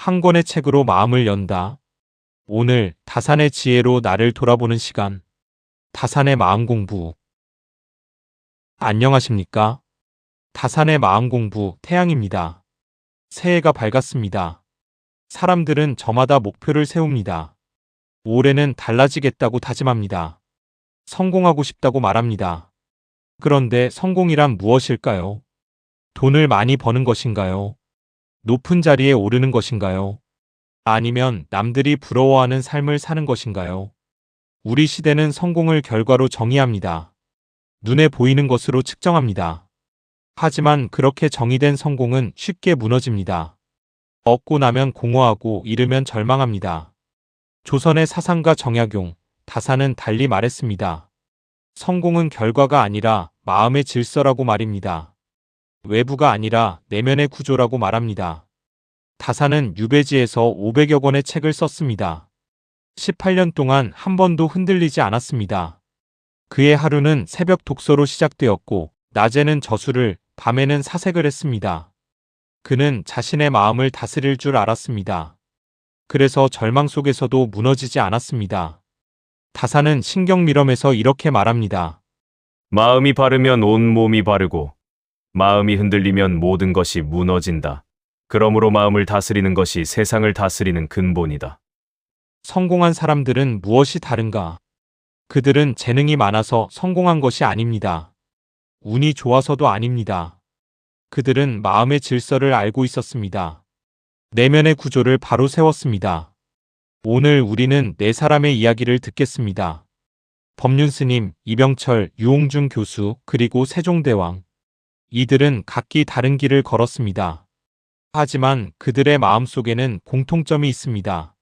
한 권의 책으로 마음을 연다. 오늘 다산의 지혜로 나를 돌아보는 시간. 다산의 마음 공부. 안녕하십니까? 다산의 마음 공부 태양입니다. 새해가 밝았습니다. 사람들은 저마다 목표를 세웁니다. 올해는 달라지겠다고 다짐합니다. 성공하고 싶다고 말합니다. 그런데 성공이란 무엇일까요? 돈을 많이 버는 것인가요? 높은 자리에 오르는 것인가요? 아니면 남들이 부러워하는 삶을 사는 것인가요? 우리 시대는 성공을 결과로 정의합니다. 눈에 보이는 것으로 측정합니다. 하지만 그렇게 정의된 성공은 쉽게 무너집니다. 얻고 나면 공허하고 잃으면 절망합니다. 조선의 사상가 정약용, 다산은 달리 말했습니다. 성공은 결과가 아니라 마음의 질서라고 말입니다. 외부가 아니라 내면의 구조라고 말합니다. 다산은 유배지에서 500여 권의 책을 썼습니다. 18년 동안 한 번도 흔들리지 않았습니다. 그의 하루는 새벽 독서로 시작되었고, 낮에는 저술을, 밤에는 사색을 했습니다. 그는 자신의 마음을 다스릴 줄 알았습니다. 그래서 절망 속에서도 무너지지 않았습니다. 다산은 신경밀엄에서 이렇게 말합니다. 마음이 바르면 온 몸이 바르고 마음이 흔들리면 모든 것이 무너진다. 그러므로 마음을 다스리는 것이 세상을 다스리는 근본이다. 성공한 사람들은 무엇이 다른가? 그들은 재능이 많아서 성공한 것이 아닙니다. 운이 좋아서도 아닙니다. 그들은 마음의 질서를 알고 있었습니다. 내면의 구조를 바로 세웠습니다. 오늘 우리는 네 사람의 이야기를 듣겠습니다. 법륜스님, 이병철, 유홍준 교수, 그리고 세종대왕. 이들은 각기 다른 길을 걸었습니다. 하지만 그들의 마음속에는 공통점이 있습니다.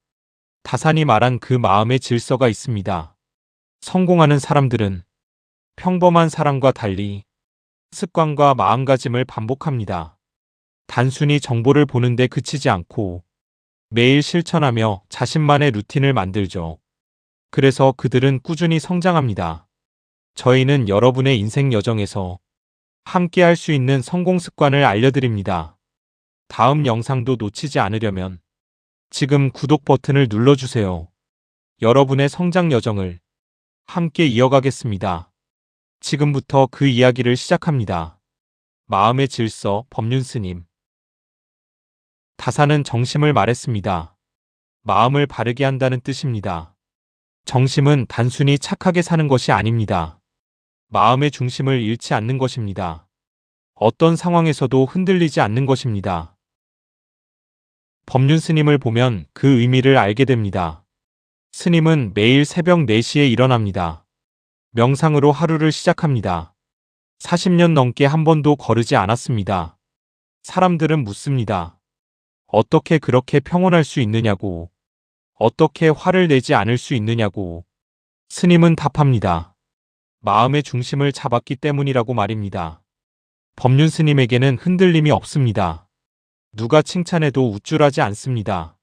다산이 말한 그 마음의 질서가 있습니다. 성공하는 사람들은 평범한 사람과 달리 습관과 마음가짐을 반복합니다. 단순히 정보를 보는데 그치지 않고 매일 실천하며 자신만의 루틴을 만들죠. 그래서 그들은 꾸준히 성장합니다. 저희는 여러분의 인생 여정에서 함께 할 수 있는 성공 습관을 알려드립니다. 다음 영상도 놓치지 않으려면 지금 구독 버튼을 눌러주세요. 여러분의 성장 여정을 함께 이어가겠습니다. 지금부터 그 이야기를 시작합니다. 마음의 질서, 법륜스님. 다산은 정심을 말했습니다. 마음을 바르게 한다는 뜻입니다. 정심은 단순히 착하게 사는 것이 아닙니다. 마음의 중심을 잃지 않는 것입니다. 어떤 상황에서도 흔들리지 않는 것입니다. 법륜스님을 보면 그 의미를 알게 됩니다. 스님은 매일 새벽 4시에 일어납니다. 명상으로 하루를 시작합니다. 40년 넘게 한 번도 거르지 않았습니다. 사람들은 묻습니다. 어떻게 그렇게 평온할 수 있느냐고. 어떻게 화를 내지 않을 수 있느냐고. 스님은 답합니다. 마음의 중심을 잡았기 때문이라고 말입니다. 법륜스님에게는 흔들림이 없습니다. 누가 칭찬해도 우쭐하지 않습니다.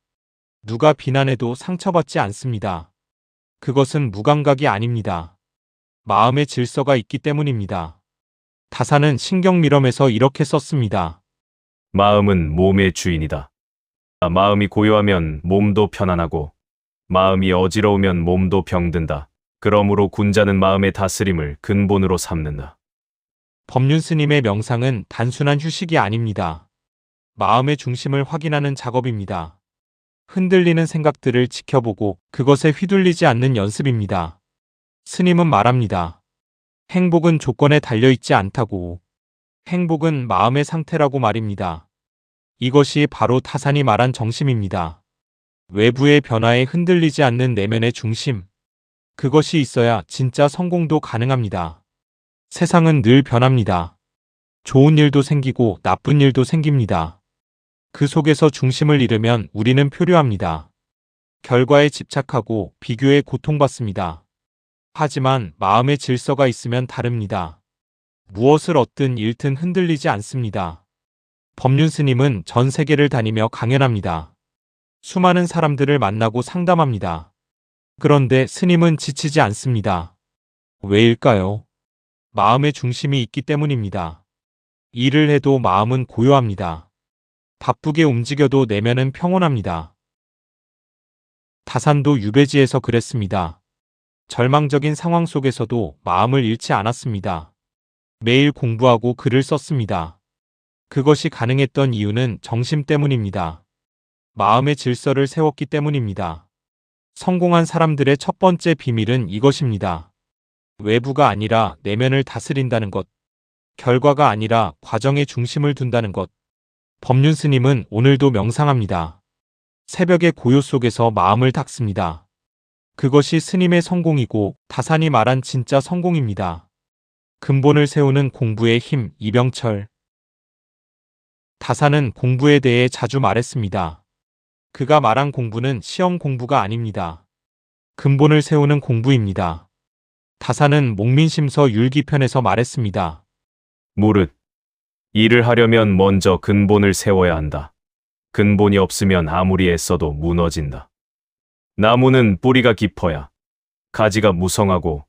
누가 비난해도 상처받지 않습니다. 그것은 무감각이 아닙니다. 마음의 질서가 있기 때문입니다. 다산은 신경밀엄에서 이렇게 썼습니다. 마음은 몸의 주인이다. 마음이 고요하면 몸도 편안하고 마음이 어지러우면 몸도 병든다. 그러므로 군자는 마음의 다스림을 근본으로 삼는다. 법륜스님의 명상은 단순한 휴식이 아닙니다. 마음의 중심을 확인하는 작업입니다. 흔들리는 생각들을 지켜보고 그것에 휘둘리지 않는 연습입니다. 스님은 말합니다. 행복은 조건에 달려있지 않다고. 행복은 마음의 상태라고 말입니다. 이것이 바로 다산이 말한 정심입니다. 외부의 변화에 흔들리지 않는 내면의 중심. 그것이 있어야 진짜 성공도 가능합니다. 세상은 늘 변합니다. 좋은 일도 생기고 나쁜 일도 생깁니다. 그 속에서 중심을 잃으면 우리는 표류합니다. 결과에 집착하고 비교에 고통받습니다. 하지만 마음의 질서가 있으면 다릅니다. 무엇을 얻든 잃든 흔들리지 않습니다. 법륜스님은 전 세계를 다니며 강연합니다. 수많은 사람들을 만나고 상담합니다. 그런데 스님은 지치지 않습니다. 왜일까요? 마음의 중심이 있기 때문입니다. 일을 해도 마음은 고요합니다. 바쁘게 움직여도 내면은 평온합니다. 다산도 유배지에서 그랬습니다. 절망적인 상황 속에서도 마음을 잃지 않았습니다. 매일 공부하고 글을 썼습니다. 그것이 가능했던 이유는 정심 때문입니다. 마음의 질서를 세웠기 때문입니다. 성공한 사람들의 첫 번째 비밀은 이것입니다. 외부가 아니라 내면을 다스린다는 것. 결과가 아니라 과정에 중심을 둔다는 것. 법륜 스님은 오늘도 명상합니다. 새벽의 고요 속에서 마음을 닦습니다. 그것이 스님의 성공이고 다산이 말한 진짜 성공입니다. 근본을 세우는 공부의 힘. 이병철. 다산은 공부에 대해 자주 말했습니다. 그가 말한 공부는 시험 공부가 아닙니다. 근본을 세우는 공부입니다. 다산은 목민심서 율기편에서 말했습니다. 무릇 일을 하려면 먼저 근본을 세워야 한다. 근본이 없으면 아무리 애써도 무너진다. 나무는 뿌리가 깊어야, 가지가 무성하고,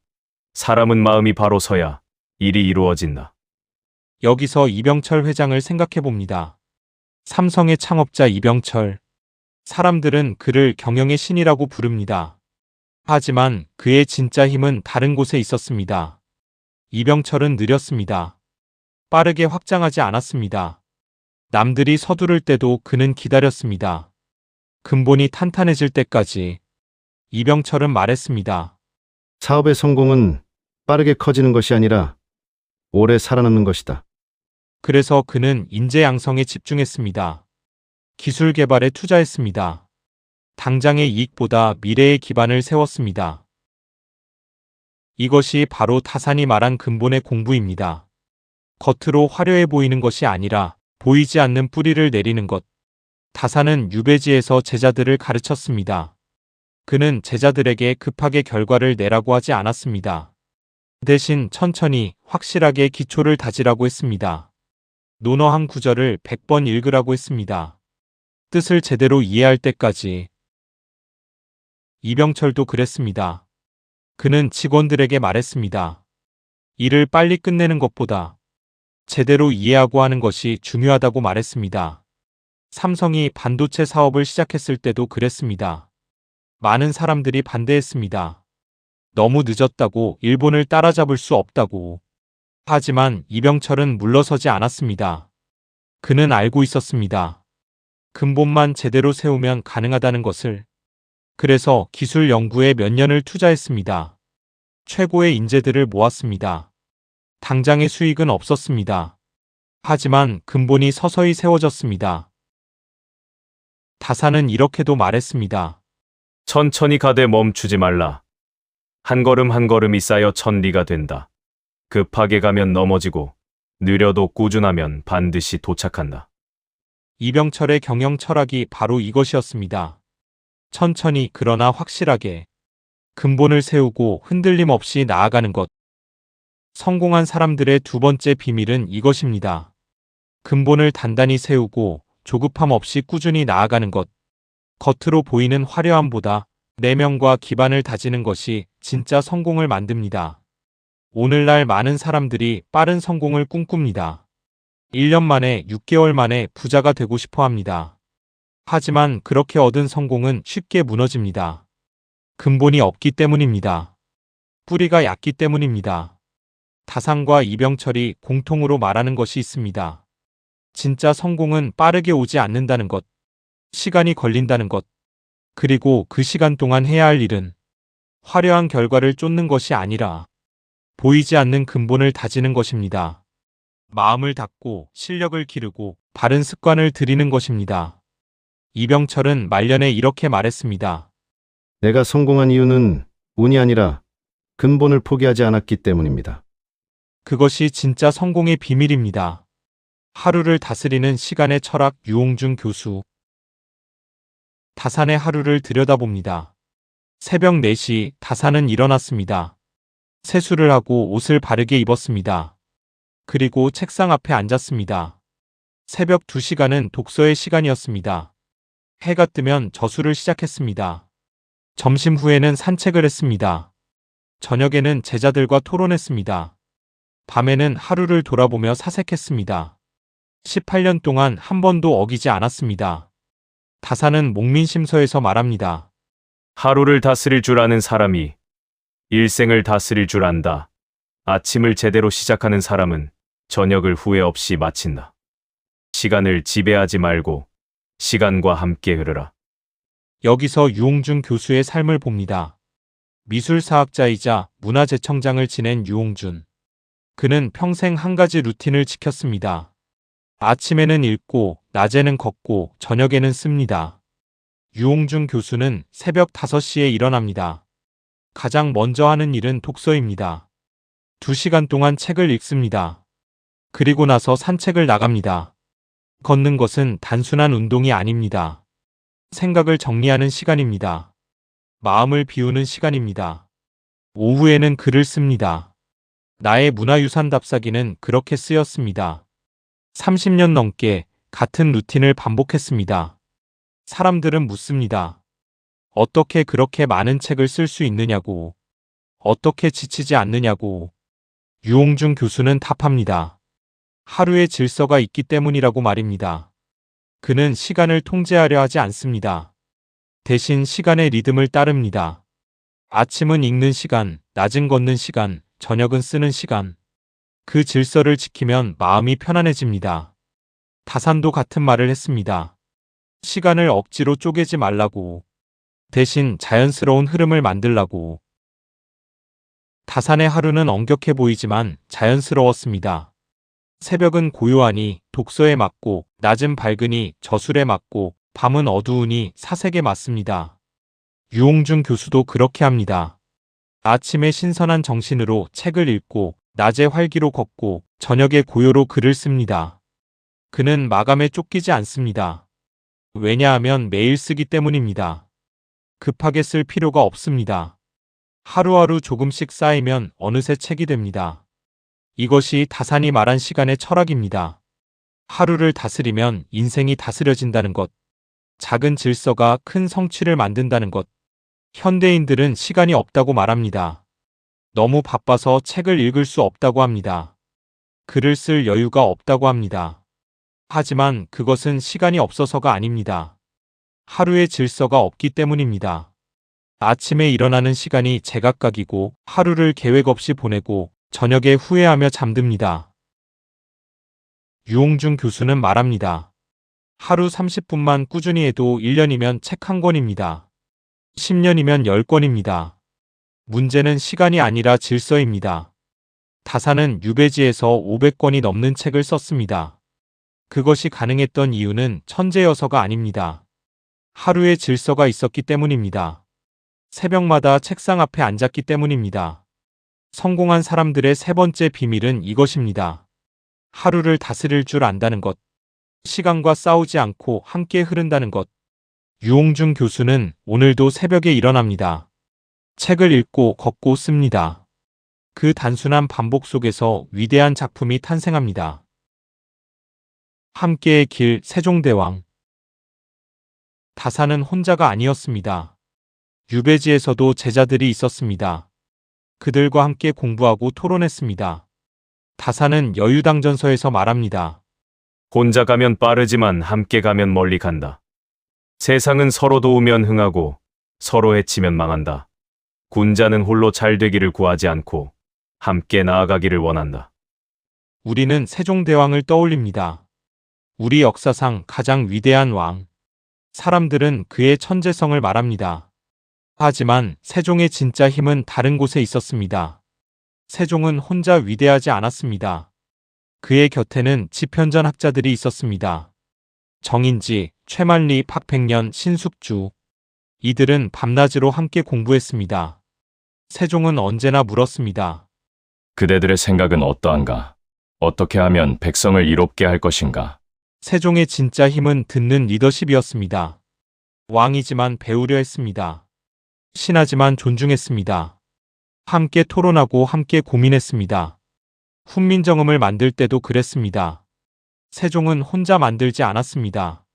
사람은 마음이 바로 서야 일이 이루어진다. 여기서 이병철 회장을 생각해 봅니다. 삼성의 창업자 이병철. 사람들은 그를 경영의 신이라고 부릅니다. 하지만 그의 진짜 힘은 다른 곳에 있었습니다. 이병철은 느렸습니다. 빠르게 확장하지 않았습니다. 남들이 서두를 때도 그는 기다렸습니다. 근본이 탄탄해질 때까지. 이병철은 말했습니다. 사업의 성공은 빠르게 커지는 것이 아니라 오래 살아남는 것이다. 그래서 그는 인재 양성에 집중했습니다. 기술 개발에 투자했습니다. 당장의 이익보다 미래의 기반을 세웠습니다. 이것이 바로 다산이 말한 근본의 공부입니다. 겉으로 화려해 보이는 것이 아니라 보이지 않는 뿌리를 내리는 것. 다산은 유배지에서 제자들을 가르쳤습니다. 그는 제자들에게 급하게 결과를 내라고 하지 않았습니다. 대신 천천히 확실하게 기초를 다지라고 했습니다. 논어 한 구절을 100번 읽으라고 했습니다. 뜻을 제대로 이해할 때까지. 이병철도 그랬습니다. 그는 직원들에게 말했습니다. 일을 빨리 끝내는 것보다 제대로 이해하고 하는 것이 중요하다고 말했습니다. 삼성이 반도체 사업을 시작했을 때도 그랬습니다. 많은 사람들이 반대했습니다. 너무 늦었다고, 일본을 따라잡을 수 없다고. 하지만 이병철은 물러서지 않았습니다. 그는 알고 있었습니다. 근본만 제대로 세우면 가능하다는 것을. 그래서 기술 연구에 몇 년을 투자했습니다. 최고의 인재들을 모았습니다. 당장의 수익은 없었습니다. 하지만 근본이 서서히 세워졌습니다. 다산은 이렇게도 말했습니다. 천천히 가되 멈추지 말라. 한 걸음 한 걸음이 쌓여 천리가 된다. 급하게 가면 넘어지고, 느려도 꾸준하면 반드시 도착한다. 이병철의 경영 철학이 바로 이것이었습니다. 천천히 그러나 확실하게 근본을 세우고 흔들림 없이 나아가는 것. 성공한 사람들의 두 번째 비밀은 이것입니다. 근본을 단단히 세우고 조급함 없이 꾸준히 나아가는 것. 겉으로 보이는 화려함보다 내면과 기반을 다지는 것이 진짜 성공을 만듭니다. 오늘날 많은 사람들이 빠른 성공을 꿈꿉니다. 1년 만에, 6개월 만에 부자가 되고 싶어 합니다. 하지만 그렇게 얻은 성공은 쉽게 무너집니다. 근본이 없기 때문입니다. 뿌리가 얕기 때문입니다. 다산과 이병철이 공통으로 말하는 것이 있습니다. 진짜 성공은 빠르게 오지 않는다는 것, 시간이 걸린다는 것, 그리고 그 시간 동안 해야 할 일은 화려한 결과를 쫓는 것이 아니라 보이지 않는 근본을 다지는 것입니다. 마음을 닫고 실력을 기르고 바른 습관을 들이는 것입니다. 이병철은 말년에 이렇게 말했습니다. 내가 성공한 이유는 운이 아니라 근본을 포기하지 않았기 때문입니다. 그것이 진짜 성공의 비밀입니다. 하루를 다스리는 시간의 철학. 유홍준 교수. 다산의 하루를 들여다봅니다. 새벽 4시 다산은 일어났습니다. 세수를 하고 옷을 바르게 입었습니다. 그리고 책상 앞에 앉았습니다. 새벽 2시간은 독서의 시간이었습니다. 해가 뜨면 저술을 시작했습니다. 점심 후에는 산책을 했습니다. 저녁에는 제자들과 토론했습니다. 밤에는 하루를 돌아보며 사색했습니다. 18년 동안 한 번도 어기지 않았습니다. 다사는 목민심서에서 말합니다. 하루를 다스릴 줄 아는 사람이 일생을 다스릴 줄 안다. 아침을 제대로 시작하는 사람은 저녁을 후회 없이 마친다. 시간을 지배하지 말고 시간과 함께 흐르라. 여기서 유홍준 교수의 삶을 봅니다. 미술사학자이자 문화재청장을 지낸 유홍준. 그는 평생 한 가지 루틴을 지켰습니다. 아침에는 읽고, 낮에는 걷고, 저녁에는 씁니다. 유홍준 교수는 새벽 5시에 일어납니다. 가장 먼저 하는 일은 독서입니다. 2시간 동안 책을 읽습니다. 그리고 나서 산책을 나갑니다. 걷는 것은 단순한 운동이 아닙니다. 생각을 정리하는 시간입니다. 마음을 비우는 시간입니다. 오후에는 글을 씁니다. 나의 문화유산 답사기는 그렇게 쓰였습니다. 30년 넘게 같은 루틴을 반복했습니다. 사람들은 묻습니다. 어떻게 그렇게 많은 책을 쓸 수 있느냐고. 어떻게 지치지 않느냐고. 유홍준 교수는 답합니다. 하루에 질서가 있기 때문이라고 말입니다. 그는 시간을 통제하려 하지 않습니다. 대신 시간의 리듬을 따릅니다. 아침은 읽는 시간, 낮은 걷는 시간, 저녁은 쓰는 시간. 그 질서를 지키면 마음이 편안해집니다. 다산도 같은 말을 했습니다. 시간을 억지로 쪼개지 말라고. 대신 자연스러운 흐름을 만들라고. 다산의 하루는 엄격해 보이지만 자연스러웠습니다. 새벽은 고요하니 독서에 맞고, 낮은 밝으니 저술에 맞고, 밤은 어두우니 사색에 맞습니다. 유홍준 교수도 그렇게 합니다. 아침에 신선한 정신으로 책을 읽고, 낮에 활기로 걷고, 저녁에 고요로 글을 씁니다. 그는 마감에 쫓기지 않습니다. 왜냐하면 매일 쓰기 때문입니다. 급하게 쓸 필요가 없습니다. 하루하루 조금씩 쌓이면 어느새 책이 됩니다. 이것이 다산이 말한 시간의 철학입니다. 하루를 다스리면 인생이 다스려진다는 것. 작은 질서가 큰 성취를 만든다는 것. 현대인들은 시간이 없다고 말합니다. 너무 바빠서 책을 읽을 수 없다고 합니다. 글을 쓸 여유가 없다고 합니다. 하지만 그것은 시간이 없어서가 아닙니다. 하루의 질서가 없기 때문입니다. 아침에 일어나는 시간이 제각각이고 하루를 계획 없이 보내고 저녁에 후회하며 잠듭니다. 유홍준 교수는 말합니다. 하루 30분만 꾸준히 해도 1년이면 책 한 권입니다. 10년이면 10권입니다. 문제는 시간이 아니라 질서입니다. 다산은 유배지에서 500권이 넘는 책을 썼습니다. 그것이 가능했던 이유는 천재여서가 아닙니다. 하루에 질서가 있었기 때문입니다. 새벽마다 책상 앞에 앉았기 때문입니다. 성공한 사람들의 세 번째 비밀은 이것입니다. 하루를 다스릴 줄 안다는 것. 시간과 싸우지 않고 함께 흐른다는 것. 유홍준 교수는 오늘도 새벽에 일어납니다. 책을 읽고 걷고 씁니다. 그 단순한 반복 속에서 위대한 작품이 탄생합니다. 함께의 길 세종대왕. 다산은 혼자가 아니었습니다. 유배지에서도 제자들이 있었습니다. 그들과 함께 공부하고 토론했습니다. 다산은 여유당전서에서 말합니다. 혼자 가면 빠르지만 함께 가면 멀리 간다. 세상은 서로 도우면 흥하고 서로 해치면 망한다. 군자는 홀로 잘 되기를 구하지 않고 함께 나아가기를 원한다. 우리는 세종대왕을 떠올립니다. 우리 역사상 가장 위대한 왕. 사람들은 그의 천재성을 말합니다. 하지만 세종의 진짜 힘은 다른 곳에 있었습니다. 세종은 혼자 위대하지 않았습니다. 그의 곁에는 집현전 학자들이 있었습니다. 정인지, 최만리, 박백년, 신숙주. 이들은 밤낮으로 함께 공부했습니다. 세종은 언제나 물었습니다. 그대들의 생각은 어떠한가? 어떻게 하면 백성을 이롭게 할 것인가? 세종의 진짜 힘은 듣는 리더십이었습니다. 왕이지만 배우려 했습니다. 신하지만 존중했습니다. 함께 토론하고 함께 고민했습니다. 훈민정음을 만들 때도 그랬습니다. 세종은 혼자 만들지 않았습니다.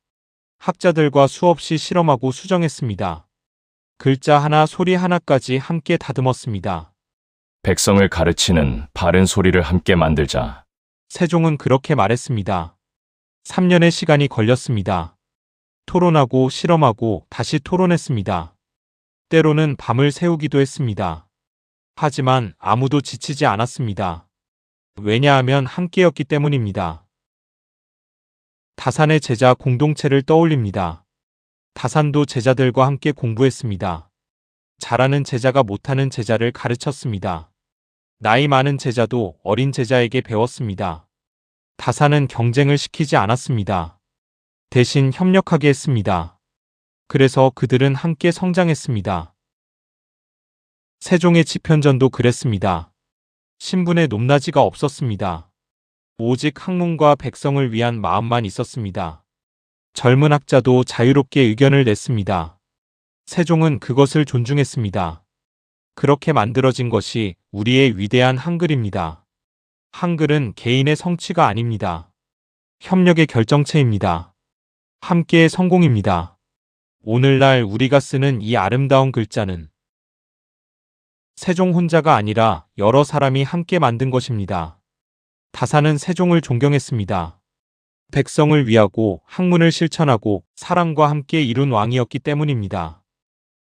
학자들과 수없이 실험하고 수정했습니다. 글자 하나 소리 하나까지 함께 다듬었습니다. 백성을 가르치는 바른 소리를 함께 만들자. 세종은 그렇게 말했습니다. 3년의 시간이 걸렸습니다. 토론하고 실험하고 다시 토론했습니다. 때로는 밤을 새우기도 했습니다. 하지만 아무도 지치지 않았습니다. 왜냐하면 함께였기 때문입니다. 다산의 제자 공동체를 떠올립니다. 다산도 제자들과 함께 공부했습니다. 잘하는 제자가 못하는 제자를 가르쳤습니다. 나이 많은 제자도 어린 제자에게 배웠습니다. 다산은 경쟁을 시키지 않았습니다. 대신 협력하게 했습니다. 그래서 그들은 함께 성장했습니다. 세종의 집현전도 그랬습니다. 신분의 높낮이가 없었습니다. 오직 학문과 백성을 위한 마음만 있었습니다. 젊은 학자도 자유롭게 의견을 냈습니다. 세종은 그것을 존중했습니다. 그렇게 만들어진 것이 우리의 위대한 한글입니다. 한글은 개인의 성취가 아닙니다. 협력의 결정체입니다. 함께의 성공입니다. 오늘날 우리가 쓰는 이 아름다운 글자는 세종 혼자가 아니라 여러 사람이 함께 만든 것입니다. 다산은 세종을 존경했습니다. 백성을 위하고 학문을 실천하고 사람과 함께 이룬 왕이었기 때문입니다.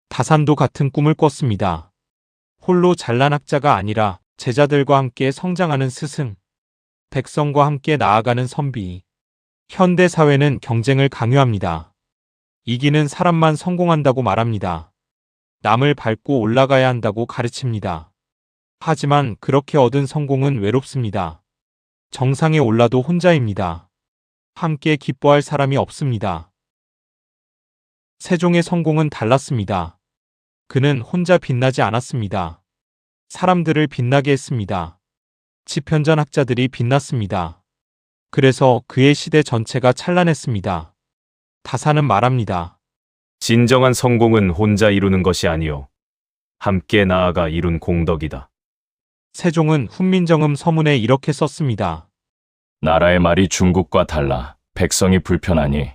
다산도 같은 꿈을 꿨습니다. 홀로 잘난 학자가 아니라 제자들과 함께 성장하는 스승, 백성과 함께 나아가는 선비. 현대 사회는 경쟁을 강요합니다. 이기는 사람만 성공한다고 말합니다. 남을 밟고 올라가야 한다고 가르칩니다. 하지만 그렇게 얻은 성공은 외롭습니다. 정상에 올라도 혼자입니다. 함께 기뻐할 사람이 없습니다. 세종의 성공은 달랐습니다. 그는 혼자 빛나지 않았습니다. 사람들을 빛나게 했습니다. 집현전 학자들이 빛났습니다. 그래서 그의 시대 전체가 찬란했습니다. 다산은 말합니다. 진정한 성공은 혼자 이루는 것이 아니요 함께 나아가 이룬 공덕이다. 세종은 훈민정음 서문에 이렇게 썼습니다. 나라의 말이 중국과 달라 백성이 불편하니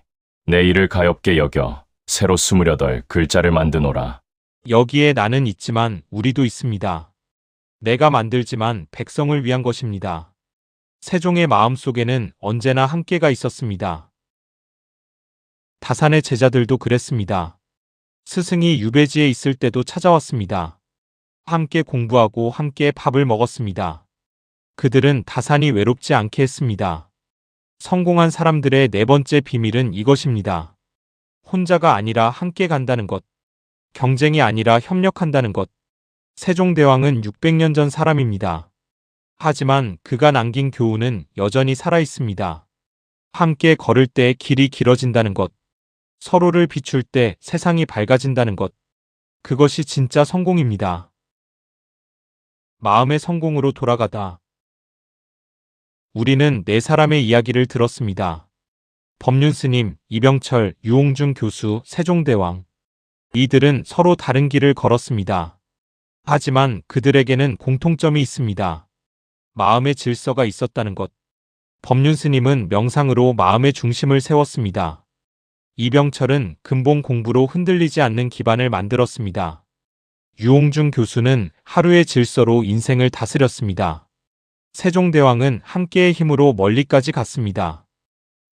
내 일을 가엾게 여겨 새로 28 글자를 만드노라. 여기에 나는 있지만 우리도 있습니다. 내가 만들지만 백성을 위한 것입니다. 세종의 마음속에는 언제나 함께가 있었습니다. 다산의 제자들도 그랬습니다. 스승이 유배지에 있을 때도 찾아왔습니다. 함께 공부하고 함께 밥을 먹었습니다. 그들은 다산이 외롭지 않게 했습니다. 성공한 사람들의 네 번째 비밀은 이것입니다. 혼자가 아니라 함께 간다는 것. 경쟁이 아니라 협력한다는 것. 세종대왕은 600년 전 사람입니다. 하지만 그가 남긴 교훈은 여전히 살아있습니다. 함께 걸을 때 길이 길어진다는 것. 서로를 비출 때 세상이 밝아진다는 것. 그것이 진짜 성공입니다. 마음의 성공으로 돌아가다. 우리는 네 사람의 이야기를 들었습니다. 법륜스님, 이병철, 유홍준 교수, 세종대왕. 이들은 서로 다른 길을 걸었습니다. 하지만 그들에게는 공통점이 있습니다. 마음의 질서가 있었다는 것. 법륜스님은 명상으로 마음의 중심을 세웠습니다. 이병철은 근본 공부로 흔들리지 않는 기반을 만들었습니다. 유홍준 교수는 하루의 질서로 인생을 다스렸습니다. 세종대왕은 함께의 힘으로 멀리까지 갔습니다.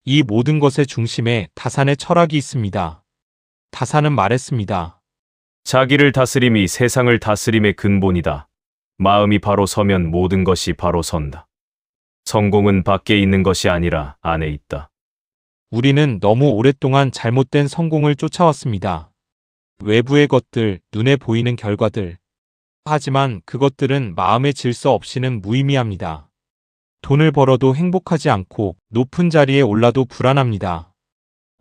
이 모든 것의 중심에 다산의 철학이 있습니다. 다산은 말했습니다. 자기를 다스림이 세상을 다스림의 근본이다. 마음이 바로 서면 모든 것이 바로 선다. 성공은 밖에 있는 것이 아니라 안에 있다. 우리는 너무 오랫동안 잘못된 성공을 쫓아왔습니다. 외부의 것들, 눈에 보이는 결과들. 하지만 그것들은 마음의 질서 없이는 무의미합니다. 돈을 벌어도 행복하지 않고 높은 자리에 올라도 불안합니다.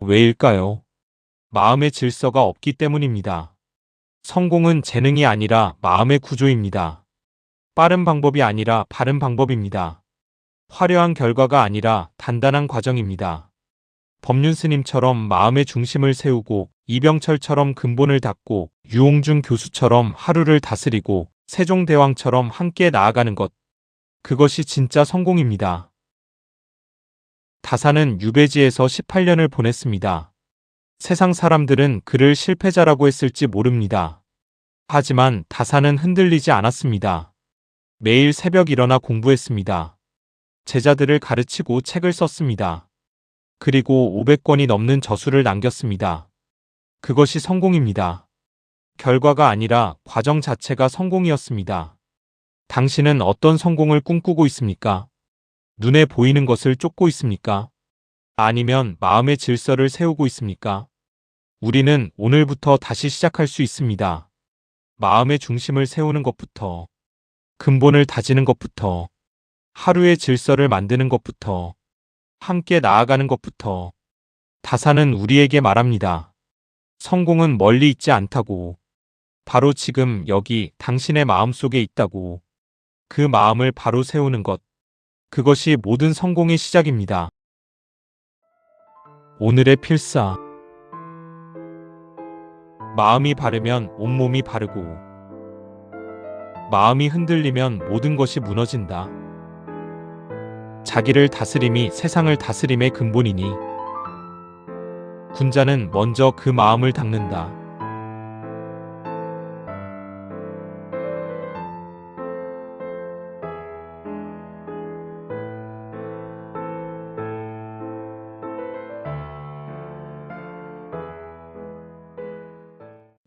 왜일까요? 마음의 질서가 없기 때문입니다. 성공은 재능이 아니라 마음의 구조입니다. 빠른 방법이 아니라 바른 방법입니다. 화려한 결과가 아니라 단단한 과정입니다. 법륜스님처럼 마음의 중심을 세우고 이병철처럼 근본을 닦고 유홍준 교수처럼 하루를 다스리고 세종대왕처럼 함께 나아가는 것. 그것이 진짜 성공입니다. 다산은 유배지에서 18년을 보냈습니다. 세상 사람들은 그를 실패자라고 했을지 모릅니다. 하지만 다산은 흔들리지 않았습니다. 매일 새벽 일어나 공부했습니다. 제자들을 가르치고 책을 썼습니다. 그리고 500권이 넘는 저술을 남겼습니다. 그것이 성공입니다. 결과가 아니라 과정 자체가 성공이었습니다. 당신은 어떤 성공을 꿈꾸고 있습니까? 눈에 보이는 것을 쫓고 있습니까? 아니면 마음의 질서를 세우고 있습니까? 우리는 오늘부터 다시 시작할 수 있습니다. 마음의 중심을 세우는 것부터, 근본을 다지는 것부터, 하루의 질서를 만드는 것부터, 함께 나아가는 것부터. 다사는 우리에게 말합니다. 성공은 멀리 있지 않다고. 바로 지금 여기 당신의 마음속에 있다고. 그 마음을 바로 세우는 것. 그것이 모든 성공의 시작입니다. 오늘의 필사. 마음이 바르면 온몸이 바르고, 마음이 흔들리면 모든 것이 무너진다. 자기를 다스림이 세상을 다스림의 근본이니, 군자는 먼저 그 마음을 닦는다.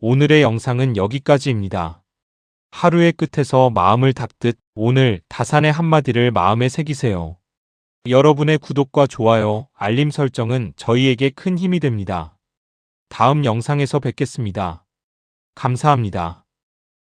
오늘의 영상은 여기까지입니다. 하루의 끝에서 마음을 닦듯 오늘 다산의 한마디를 마음에 새기세요. 여러분의 구독과 좋아요, 알림 설정은 저희에게 큰 힘이 됩니다. 다음 영상에서 뵙겠습니다. 감사합니다.